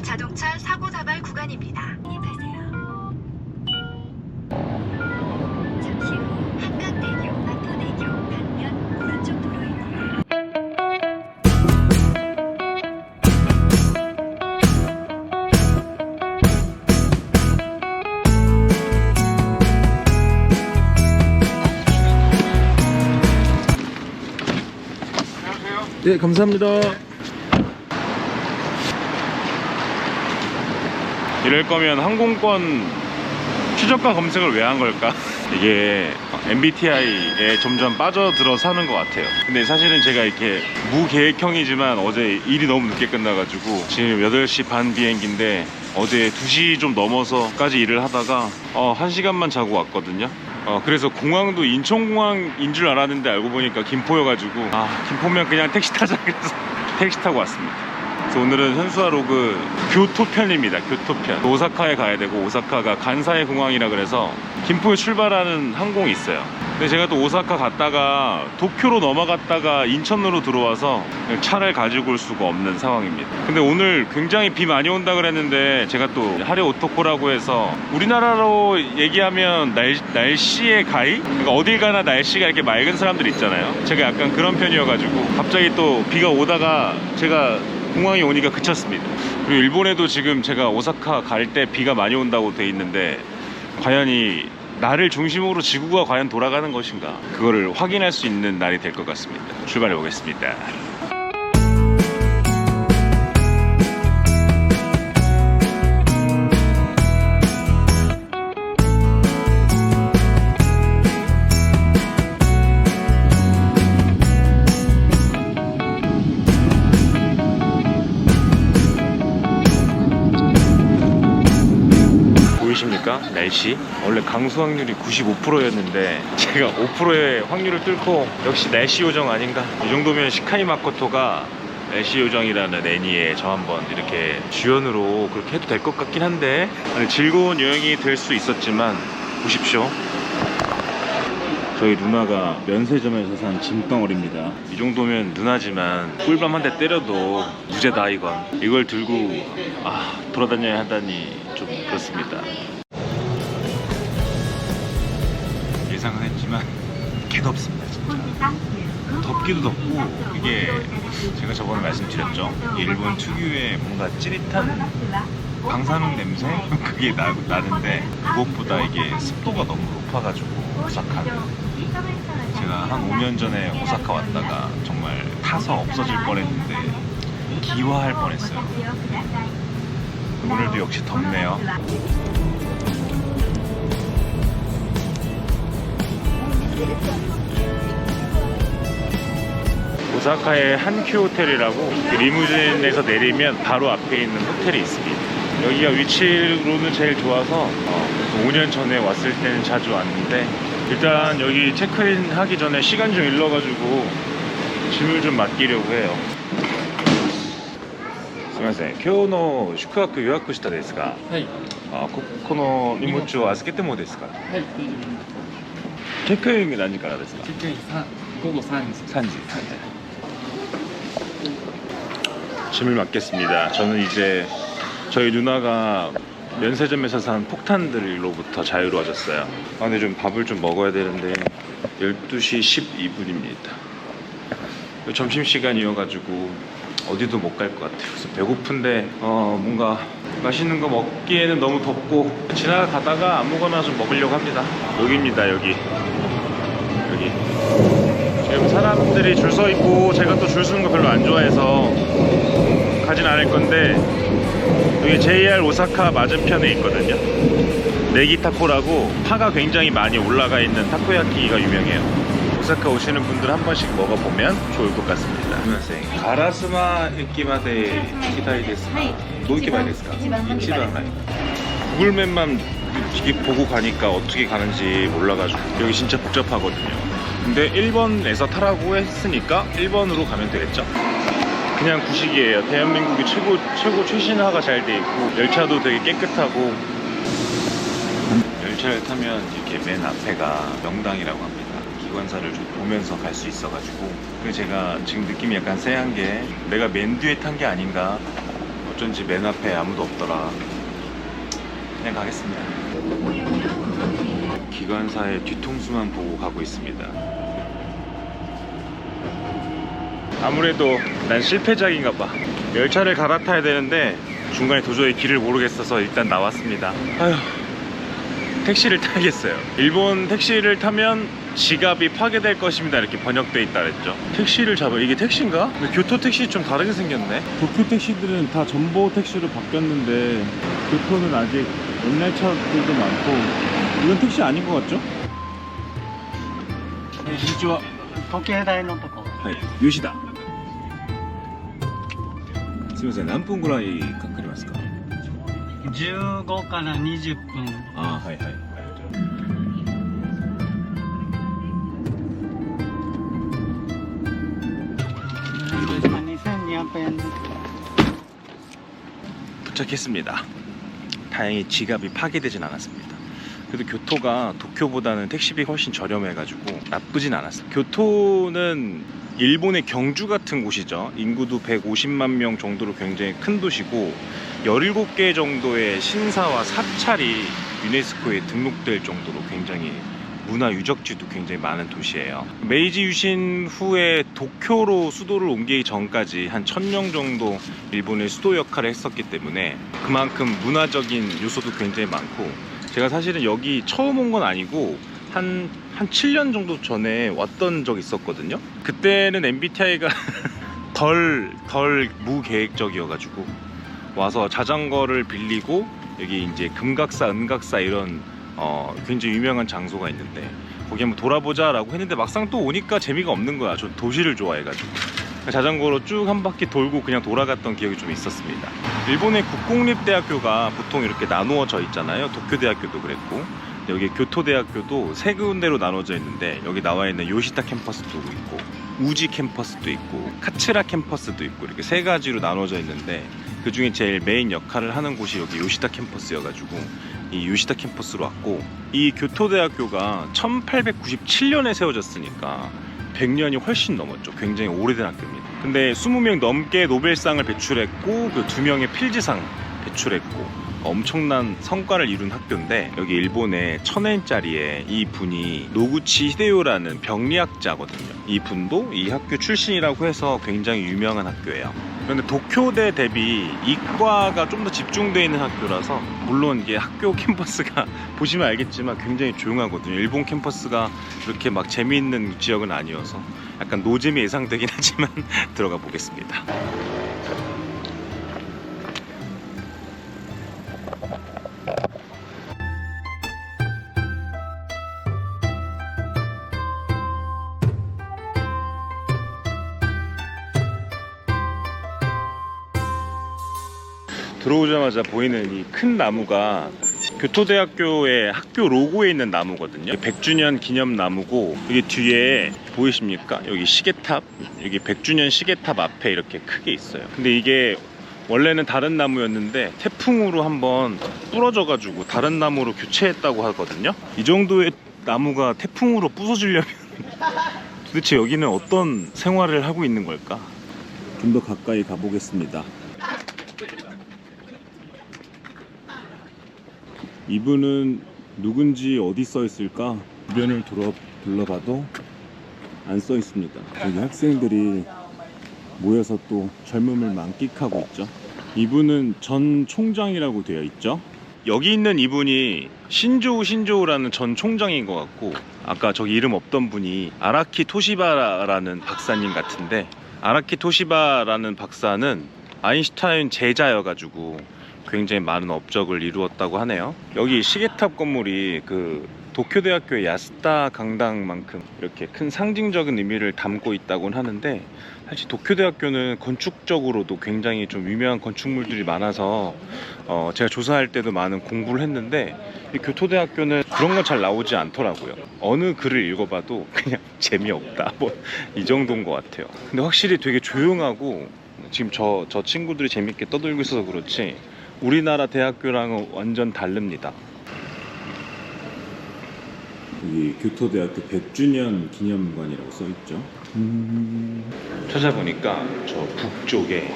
자동차 사고 다발 구간입니다. 잠시 후 한강대교, 마포대교 반면 오른쪽 도로입니다. 네, 감사합니다. 이럴 거면 항공권 최저가 검색을 왜 한 걸까? 이게 MBTI에 점점 빠져들어서 하는 것 같아요. 근데 사실은 제가 이렇게 무계획형이지만 어제 일이 너무 늦게 끝나가지고 지금 8시 반 비행기인데 어제 2시 좀 넘어서까지 일을 하다가 1시간만 자고 왔거든요. 그래서 공항도 인천공항인 줄 알았는데 알고 보니까 김포여가지고 김포면 그냥 택시 타자 그래서 택시 타고 왔습니다. 그래서 오늘은 현수와 로그 교토편입니다. 교토편. 오사카에 가야 되고 오사카가 간사이 공항이라 그래서 김포에 출발하는 항공이 있어요. 근데 제가 또 오사카 갔다가 도쿄로 넘어갔다가 인천으로 들어와서 차를 가지고 올 수가 없는 상황입니다. 근데 오늘 굉장히 비 많이 온다 그랬는데 제가 또 하레 오토코라고 해서 우리나라로 얘기하면 날씨의 가이? 그러니까 어딜 가나 날씨가 이렇게 맑은 사람들 있잖아요. 제가 약간 그런 편이어가지고 갑자기 또 비가 오다가 제가 공항에 오니까 그쳤습니다. 그리고 일본에도 지금 제가 오사카 갈 때 비가 많이 온다고 돼 있는데 과연 이 나를 중심으로 지구가 과연 돌아가는 것인가, 그거를 확인할 수 있는 날이 될 것 같습니다. 출발해 보겠습니다. 보이십니까? 날씨 원래 강수 확률이 95%였는데 제가 5%의 확률을 뚫고 역시 날씨 요정 아닌가. 이 정도면 시카이 마코토가 날씨 요정이라는 애니에 저 한번 이렇게 주연으로 그렇게 해도 될 것 같긴 한데, 즐거운 여행이 될 수 있었지만 보십시오, 저희 누나가 면세점에서 산 짐덩어리입니다. 이 정도면 누나지만 꿀밤 한 대 때려도 무죄다 이건. 이걸 들고 돌아다녀야 한다니 좀 그렇습니다. 예상은 했지만 개덥습니다 진짜. 덥기도 덥고, 이게 제가 저번에 말씀드렸죠, 일본 특유의 뭔가 찌릿한 방사능 냄새? 그게 나는데 무엇보다 이게 습도가 너무 높아가지고 오사카는, 제가 한 5년 전에 오사카 왔다가 정말 타서 없어질 뻔했는데 기화할 뻔했어요. 오늘도 역시 덥네요. 오사카의 한큐 호텔이라고 리무진에서 내리면 바로 앞에 있는 호텔이 있습니다. 여기가 위치로는 제일 좋아서 5년 전에 왔을 때는 자주 왔는데, 일단 여기 체크인 하기 전에 시간 좀 일러가지고 짐을 좀 맡기려고 해요. すみません、今日の宿泊予約したですが、はい。この荷物を預けてもですか？はい。チェックイン何時からですか？チェックイン午後3時。 3지. 짐을 맡겠습니다. 저는 이제 저희 누나가 면세점에서 산 폭탄들로부터 자유로워졌어요. 근데 좀 밥을 좀 먹어야 되는데 12시 12분입니다. 점심시간이어가지고 어디도 못 갈 것 같아요. 그래서 배고픈데 뭔가 맛있는 거 먹기에는 너무 덥고 지나가다가 아무거나 좀 먹으려고 합니다. 여기입니다. 여기 지금 사람들이 줄 서 있고 제가 또 줄 서는 거 별로 안 좋아해서 가진 않을 건데, 여기 JR 오사카 맞은편에 있거든요. 네기타코라고 파가 굉장히 많이 올라가 있는 타코야키가 유명해요. 오사카 오시는 분들 한 번씩 먹어보면 좋을 것 같습니다. 가라스마駅まで 기다이 데스까? 뭐駅まで 데스까? 이치방 구글맵만 보고 가니까 어떻게 가는지 몰라가지고 여기 진짜 복잡하거든요. 근데 1번에서 타라고 했으니까 1번으로 가면 되겠죠? 그냥 구식이에요. 대한민국이 최고 최신화가 잘 돼 있고 열차도 되게 깨끗하고, 열차를 타면 이렇게 맨 앞에가 명당이라고 합니다. 기관사를 좀 보면서 갈 수 있어가지고, 그래서 제가 지금 느낌이 약간 쎄한 게 내가 맨 뒤에 탄 게 아닌가, 어쩐지 맨 앞에 아무도 없더라. 그냥 가겠습니다. 기관사의 뒤통수만 보고 가고 있습니다. 아무래도 난 실패작인가 봐. 열차를 갈아타야 되는데 중간에 도저히 길을 모르겠어서 일단 나왔습니다. 아휴, 택시를 타야겠어요. 일본 택시를 타면 지갑이 파괴될 것입니다 이렇게 번역돼 있다 그랬죠. 택시를 잡아. 이게 택시인가? 근데 교토 택시 좀 다르게 생겼네. 도쿄 택시들은 다 전보 택시로 바뀌었는데 교토는 아직 옛날 차들도 많고. 이건 택시 아닌 것 같죠? こんにちは。時計台のとこ。 요시다. すみません、何分ぐらいかかりますか？ 15から20分。ああ、はいはい。 2200円。 도착했습니다. 다행히 지갑이 파괴되진 않았습니다. 그래도 교토가 도쿄보다는 택시비 훨씬 저렴해가지고 나쁘진 않았어요. 교토는 일본의 경주 같은 곳이죠. 인구도 150만 명 정도로 굉장히 큰 도시고 17개 정도의 신사와 사찰이 유네스코에 등록될 정도로 굉장히 문화 유적지도 굉장히 많은 도시예요. 메이지 유신 후에 도쿄로 수도를 옮기기 전까지 한 1000년 정도 일본의 수도 역할을 했었기 때문에 그만큼 문화적인 요소도 굉장히 많고, 제가 사실은 여기 처음 온 건 아니고 한 7년 정도 전에 왔던 적이 있었거든요. 그때는 MBTI가 덜 무계획적이어가지고 와서 자전거를 빌리고 여기 이제 금각사, 은각사 이런 굉장히 유명한 장소가 있는데 거기 한번 돌아보자 라고 했는데 막상 또 오니까 재미가 없는 거야. 저 도시를 좋아해가지고 자전거로 쭉 한 바퀴 돌고 그냥 돌아갔던 기억이 좀 있었습니다. 일본의 국공립대학교가 보통 이렇게 나누어져 있잖아요. 도쿄대학교도 그랬고 여기 교토대학교도 세 군데로 나눠져 있는데 여기 나와 있는 요시타 캠퍼스도 있고 우지 캠퍼스도 있고 카츠라 캠퍼스도 있고 이렇게 세 가지로 나눠져 있는데 그 중에 제일 메인 역할을 하는 곳이 여기 요시타 캠퍼스여가지고 이 요시타 캠퍼스로 왔고, 이 교토대학교가 1897년에 세워졌으니까 100년이 훨씬 넘었죠. 굉장히 오래된 학교입니다. 근데 20명 넘게 노벨상을 배출했고 그 2명의 필지상 배출했고 엄청난 성과를 이룬 학교인데, 여기 일본의 1000엔짜리에 이 분이 노구치 히데요라는 병리학자거든요. 이 분도 이 학교 출신이라고 해서 굉장히 유명한 학교예요. 그런데 도쿄대 대비 이과가 좀 더 집중되어 있는 학교라서, 물론 이게 학교 캠퍼스가 보시면 알겠지만 굉장히 조용하거든요. 일본 캠퍼스가 그렇게 막 재미있는 지역은 아니어서 약간 노잼이 예상되긴 하지만 들어가 보겠습니다. 들어오자마자 보이는 이 큰 나무가 교토대학교의 학교 로고에 있는 나무거든요. 100주년 기념 나무고, 여기 뒤에 보이십니까? 여기 시계탑, 여기 100주년 시계탑 앞에 이렇게 크게 있어요. 근데 이게 원래는 다른 나무였는데 태풍으로 한번 부러져가지고 다른 나무로 교체했다고 하거든요. 이 정도의 나무가 태풍으로 부서지려면 도대체 여기는 어떤 생활을 하고 있는 걸까? 좀 더 가까이 가보겠습니다. 이분은 누군지 어디 써 있을까? 주변을 둘러봐도 안 써 있습니다. 여기 학생들이 모여서 또 젊음을 만끽하고 있죠. 이분은 전 총장이라고 되어 있죠. 여기 있는 이분이 신조우라는 전 총장인 것 같고, 아까 저기 이름 없던 분이 아라키 토시바라는 박사님 같은데, 아라키 토시바라는 박사는 아인슈타인 제자여가지고 굉장히 많은 업적을 이루었다고 하네요. 여기 시계탑 건물이 그 도쿄대학교의 야스다 강당만큼 이렇게 큰 상징적인 의미를 담고 있다고는 하는데, 사실 도쿄대학교는 건축적으로도 굉장히 좀 유명한 건축물들이 많아서 제가 조사할 때도 많은 공부를 했는데, 이 교토대학교는 그런 건 잘 나오지 않더라고요. 어느 글을 읽어봐도 그냥 재미없다, 뭐 이 정도인 것 같아요. 근데 확실히 되게 조용하고, 지금 저 친구들이 재밌게 떠들고 있어서 그렇지 우리나라 대학교랑은 완전 다릅니다. 여기 교토대학교 100주년 기념관이라고 써있죠. 찾아보니까 저 북쪽에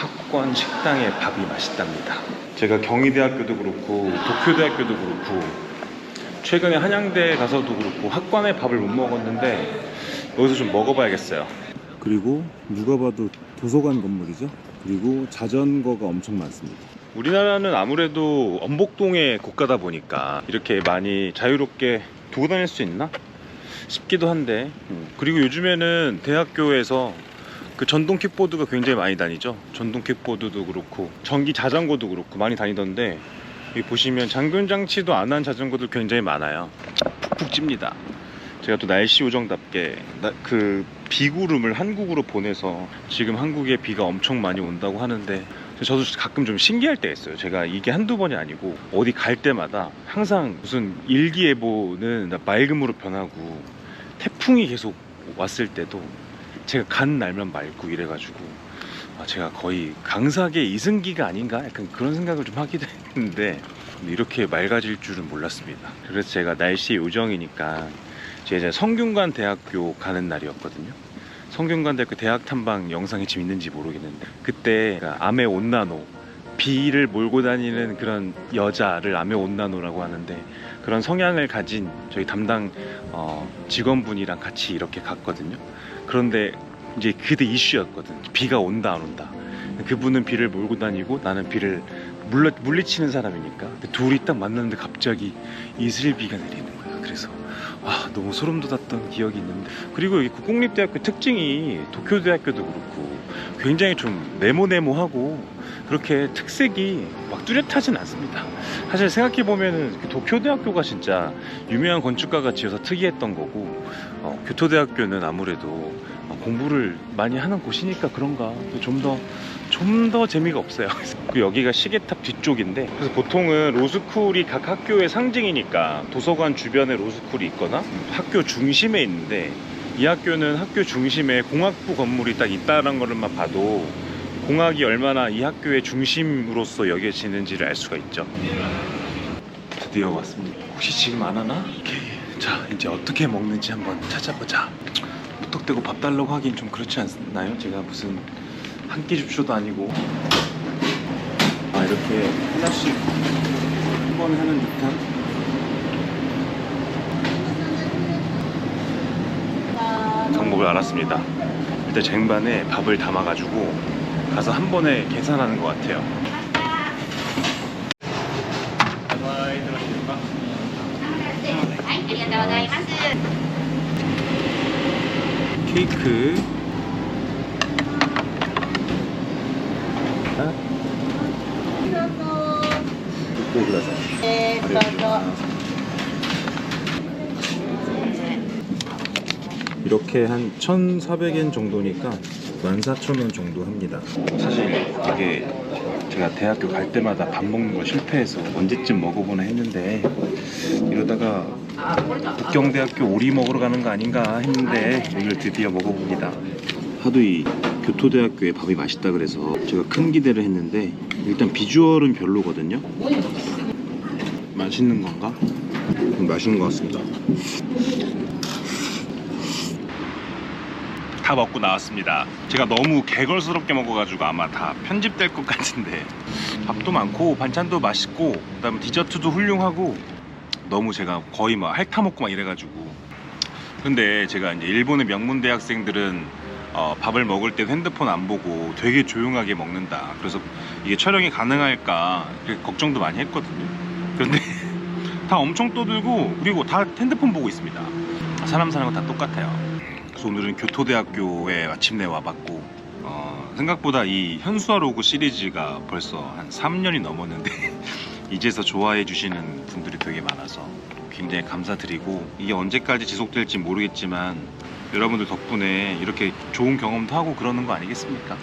학관 식당의 밥이 맛있답니다. 제가 경희대학교도 그렇고 도쿄대학교도 그렇고 최근에 한양대 가서도 그렇고 학관의 밥을 못 먹었는데 여기서 좀 먹어봐야겠어요. 그리고 누가 봐도 도서관 건물이죠. 그리고 자전거가 엄청 많습니다. 우리나라는 아무래도 엄복동의 국가다 보니까 이렇게 많이 자유롭게 두고 다닐 수 있나 싶기도 한데, 그리고 요즘에는 대학교에서 그 전동 킥보드가 굉장히 많이 다니죠. 전동 킥보드도 그렇고 전기 자전거도 그렇고 많이 다니던데, 여기 보시면 잠금 장치도 안 한 자전거들 굉장히 많아요. 푹푹 찝니다. 제가 또 날씨 요정답게 그 비구름을 한국으로 보내서 지금 한국에 비가 엄청 많이 온다고 하는데, 저도 가끔 좀 신기할 때가 있어요. 제가 이게 한두 번이 아니고 어디 갈 때마다 항상 무슨 일기예보는 맑음으로 변하고 태풍이 계속 왔을 때도 제가 간 날만 맑고 이래가지고 제가 거의 강사계 이승기가 아닌가 약간 그런 생각을 좀 하기도 했는데, 이렇게 맑아질 줄은 몰랐습니다. 그래서 제가 날씨 요정이니까 제가 성균관 대학교 가는 날이었거든요. 성균관 대학교 대학 탐방 영상이 지금 있는지 모르겠는데, 그때 아메 온나노, 비를 몰고 다니는 그런 여자를 아메 온나노라고 하는데, 그런 성향을 가진 저희 담당 직원분이랑 같이 이렇게 갔거든요. 그런데 이제 그때 이슈였거든. 비가 온다 안 온다. 그분은 비를 몰고 다니고 나는 비를 물리치는 사람이니까. 둘이 딱 만났는데 갑자기 이슬비가 내리는 거야. 그래서 너무 소름 돋았던 기억이 있는데, 그리고 여기 국공립대학교 특징이 도쿄대학교도 그렇고 굉장히 좀 네모네모하고 그렇게 특색이 막 뚜렷하진 않습니다. 사실 생각해보면은 도쿄대학교가 진짜 유명한 건축가가 지어서 특이했던 거고, 교토대학교는 아무래도 공부를 많이 하는 곳이니까 그런가 좀 더 재미가 없어요. 그리고 여기가 시계탑 뒤쪽인데, 그래서 보통은 로스쿨이 각 학교의 상징이니까 도서관 주변에 로스쿨이 있거나 학교 중심에 있는데, 이 학교는 학교 중심에 공학부 건물이 딱 있다는 것만 봐도 공학이 얼마나 이 학교의 중심으로서 여겨지는지를 알 수가 있죠. 드디어 왔습니다. 혹시 지금 안 하나? 오케이. 자, 이제 어떻게 먹는지 한번 찾아보자. 무턱대고 밥 달라고 하긴 좀 그렇지 않나요? 제가 무슨 한 끼 줍쇼도 아니고. 이렇게 하나씩 한 번에 하는 듯한. 방법을 알았습니다. 일단 쟁반에 밥을 담아가지고 가서 한 번에 계산하는 것 같아요. 케이크, 이렇게 한 1,400엔 정도니까 14,000원 정도 합니다. 사실 이게 제가 대학교 갈 때마다 밥 먹는 거 실패해서 언제쯤 먹어보나 했는데, 이러다가 북경대학교 오리 먹으러 가는 거 아닌가 했는데 오늘 드디어 먹어봅니다. 하도 이 교토대학교의 밥이 맛있다 그래서 제가 큰 기대를 했는데, 일단 비주얼은 별로거든요. 맛있는 건가? 맛있는 것 같습니다. 다 먹고 나왔습니다. 제가 너무 개걸스럽게 먹어가지고 아마 다 편집될 것 같은데, 밥도 많고 반찬도 맛있고 그다음에 디저트도 훌륭하고, 너무 제가 거의 막 핥아먹고 막 이래가지고. 근데 제가 이제 일본의 명문 대학생들은 밥을 먹을 때 핸드폰 안 보고 되게 조용하게 먹는다, 그래서 이게 촬영이 가능할까 걱정도 많이 했거든요. 그런데 다 엄청 떠들고 그리고 다 핸드폰 보고 있습니다. 사람 사는 거 다 똑같아요. 그래서 오늘은 교토대학교에 마침내 와봤고, 생각보다 이 현수와 로고 시리즈가 벌써 한 3년이 넘었는데 이제서 좋아해 주시는 분들이 되게 많아서 굉장히 감사드리고, 이게 언제까지 지속될지 모르겠지만 여러분들 덕분에 이렇게 좋은 경험도 하고 그러는 거 아니겠습니까?